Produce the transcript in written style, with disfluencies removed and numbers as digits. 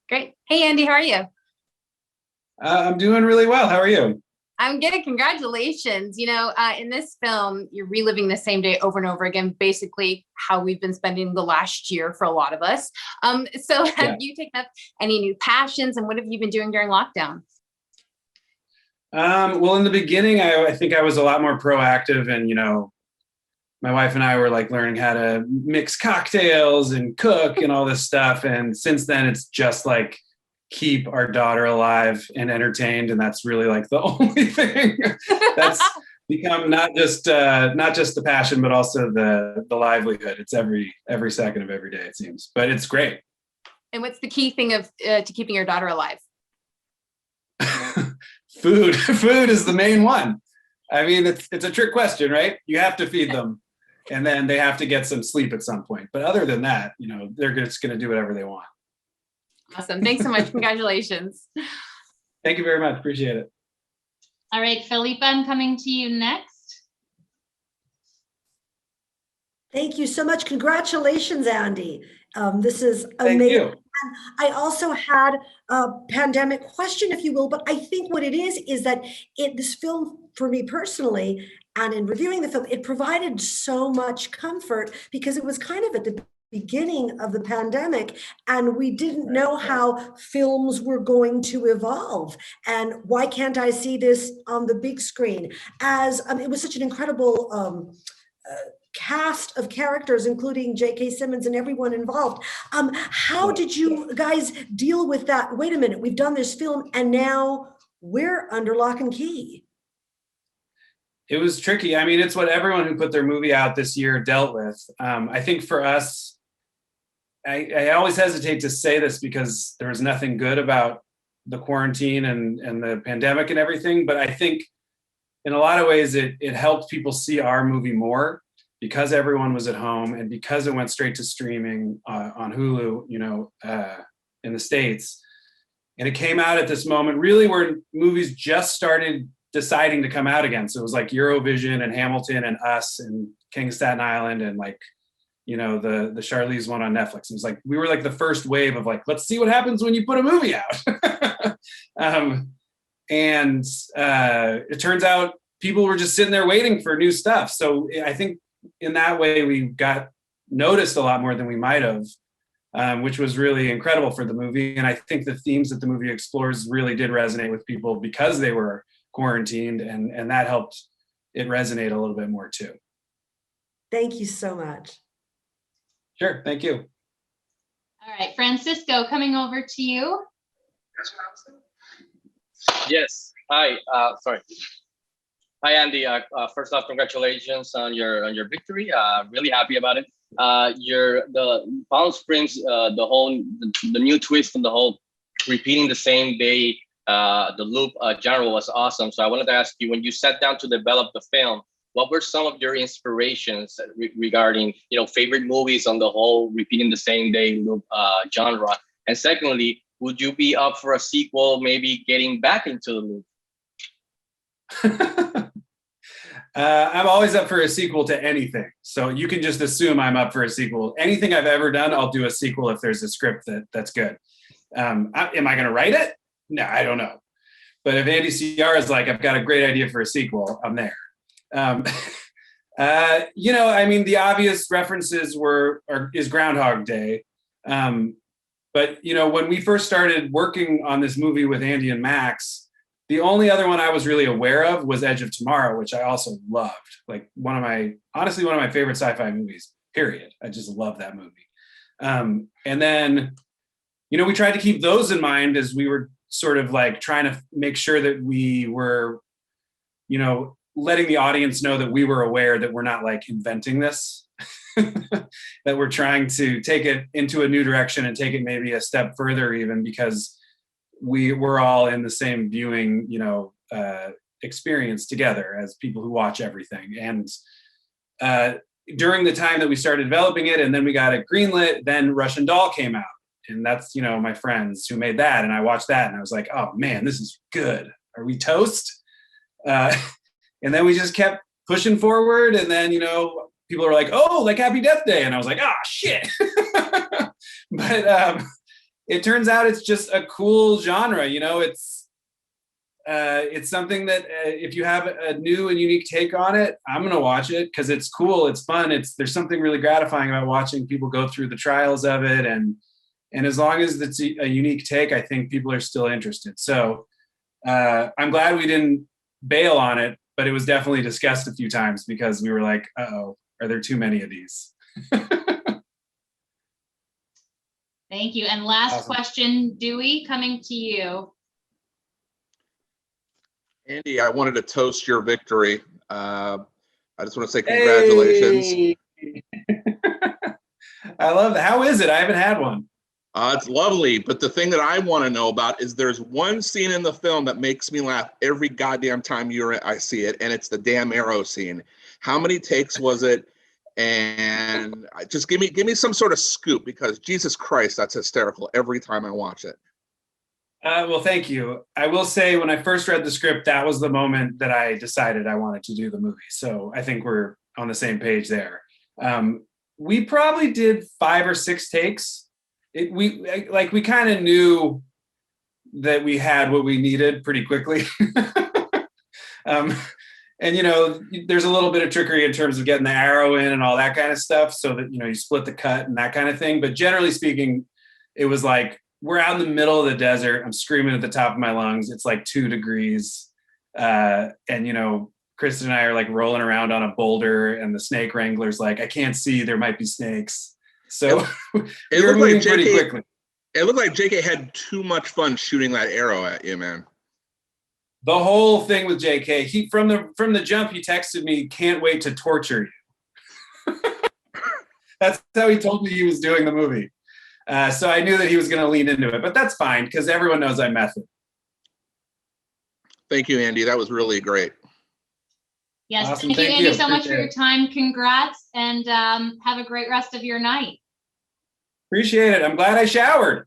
Great. Hey, Andy, how are you? I'm doing really well. How are you? I'm good. Congratulations. In this film, you're reliving the same day over and over again, basically how we've been spending the last year for a lot of us. So have Yeah. you taken up any new passions and what have you been doing during lockdown? Well, in the beginning, I think I was a lot more proactive, and my wife and I were like learning how to mix cocktails and cook and all this stuff. And since then, it's just like keep our daughter alive and entertained, and that's really like the only thing that's become not just the passion, but also the livelihood. It's every second of every day, it seems, but it's great. And what's the key thing of to keeping your daughter alive? Food is the main one. I mean, it's a trick question, right? You have to feed them, and then they have to get some sleep at some point. But other than that, they're just going to do whatever they want. Awesome. Thanks so much. Congratulations. Thank you very much. Appreciate it. All right, Philippa, I'm coming to you next. Thank you so much. Congratulations, Andy. This is Thank amazing. you. I also had a pandemic question, if you will, but I think what it is that this film, for me personally, and in reviewing the film, it provided so much comfort because it was kind of at the beginning of the pandemic, and we didn't know how films were going to evolve. And why can't I see this on the big screen? As it was such an incredible cast of characters, including J.K. Simmons and everyone involved. How did you guys deal with that? Wait a minute, we've done this film and now we're under lock and key. It was tricky. I mean, it's what everyone who put their movie out this year dealt with. I think for us, I always hesitate to say this because there was nothing good about the quarantine and the pandemic and everything, but I think in a lot of ways it helped people see our movie more because everyone was at home and because it went straight to streaming on Hulu, in the States. And it came out at this moment really where movies just started deciding to come out again. So it was like Eurovision and Hamilton and Us and King of Staten Island and like, the Charlize one on Netflix. It was like, we were like the first wave of like, let's see what happens when you put a movie out. And it turns out people were just sitting there waiting for new stuff. So I think in that way, we got noticed a lot more than we might have, which was really incredible for the movie. And I think the themes that the movie explores really did resonate with people because they were quarantined, and that helped it resonate a little bit more too. Thank you so much. Sure, thank you. All right, Francisco, coming over to you. Yes. Hi. Sorry. Hi, Andy. First off, congratulations on your victory. Really happy about it. The Palm Springs, the new twist and the whole repeating the same day, the loop general was awesome. So I wanted to ask you, when you sat down to develop the film, what were some of your inspirations regarding favorite movies on the whole repeating the same day loop genre? And secondly, would you be up for a sequel, maybe getting back into the loop? I'm always up for a sequel to anything. So you can just assume I'm up for a sequel. Anything I've ever done, I'll do a sequel if there's a script that's good. Am I going to write it? No, I don't know. But if Andy Samberg is like, I've got a great idea for a sequel, I'm there. I mean, the obvious references is Groundhog Day. But when we first started working on this movie with Andy and Max, the only other one I was really aware of was Edge of Tomorrow, which I also loved. Like one of my favorite sci-fi movies, period. I just love that movie. And then, we tried to keep those in mind as we were sort of like trying to make sure that we were, letting the audience know that we were aware that we're not like inventing this, that we're trying to take it into a new direction and take it maybe a step further even because we're all in the same viewing, experience together as people who watch everything. And during the time that we started developing it and then we got it greenlit, then Russian Doll came out. And that's, my friends who made that. And I watched that and I was like, oh man, this is good. Are we toast? And then we just kept pushing forward. And then, people were like, oh, like Happy Death Day. And I was like, ah, shit. But it turns out it's just a cool genre. You know, it's something that if you have a new and unique take on it, I'm going to watch it because it's cool. It's fun. There's something really gratifying about watching people go through the trials of it. And as long as it's a unique take, I think people are still interested. So I'm glad we didn't bail on it, but it was definitely discussed a few times because we were like, uh-oh, are there too many of these? Thank you. And last Awesome. question, Dewey, coming to you. Andy, I wanted to toast your victory. I just want to say congratulations. Hey. I love that. How is it? I haven't had one. It's lovely, but the thing that I want to know about is there's one scene in the film that makes me laugh every goddamn time I see it, and it's the damn arrow scene. How many takes was it? And just give me some sort of scoop, because Jesus Christ, that's hysterical every time I watch it. Well, thank you. I will say when I first read the script, that was the moment that I decided I wanted to do the movie. So I think we're on the same page there. We probably did 5 or 6 takes. We kind of knew that we had what we needed pretty quickly. And, you know, there's a little bit of trickery in terms of getting the arrow in and all that kind of stuff so that, you know, you split the cut and that kind of thing. But generally speaking, it was like, we're out in the middle of the desert. I'm screaming at the top of my lungs. It's like 2 degrees. And, you know, Kristen and I are like rolling around on a boulder, and the snake wrangler's like, I can't see, there might be snakes. So it we're looked moving like pretty quickly. It looked like JK had too much fun shooting that arrow at you, man. The whole thing with JK, he from the jump, he texted me, can't wait to torture you. That's how he told me he was doing the movie. So I knew that he was going to lean into it, but that's fine because everyone knows I'm method. Thank you, Andy. That was really great. Yes, Awesome. thank you, Andy, so much Appreciate for your it. time. Congrats, and have a great rest of your night. Appreciate it. I'm glad I showered.